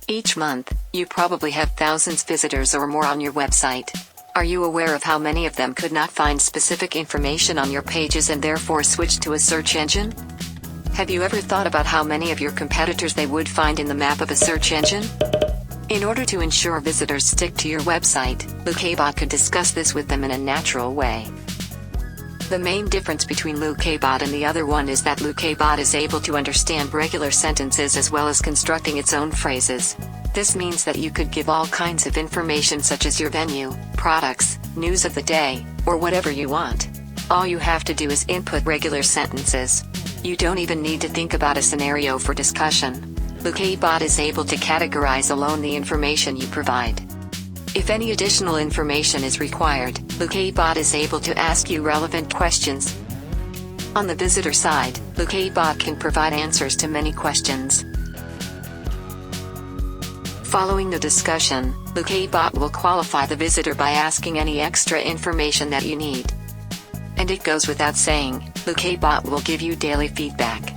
Each month, you probably have thousands visitors or more on your website. Are you aware of how many of them could not find specific information on your pages and therefore switch to a search engine? Have you ever thought about how many of your competitors they would find in the map of a search engine? In order to ensure visitors stick to your website, Luqei Bot could discuss this with them in a natural way. The main difference between Luqei Bot and the other one is that Luqei Bot is able to understand regular sentences as well as constructing its own phrases. This means that you could give all kinds of information such as your venue, products, news of the day, or whatever you want. All you have to do is input regular sentences. You don't even need to think about a scenario for discussion. Luqei Bot is able to categorize alone the information you provide. If any additional information is required, Luqei Bot is able to ask you relevant questions. On the visitor side, Luqei Bot can provide answers to many questions. Following the discussion, Luqei Bot will qualify the visitor by asking any extra information that you need. And it goes without saying, Luqei Bot will give you daily feedback.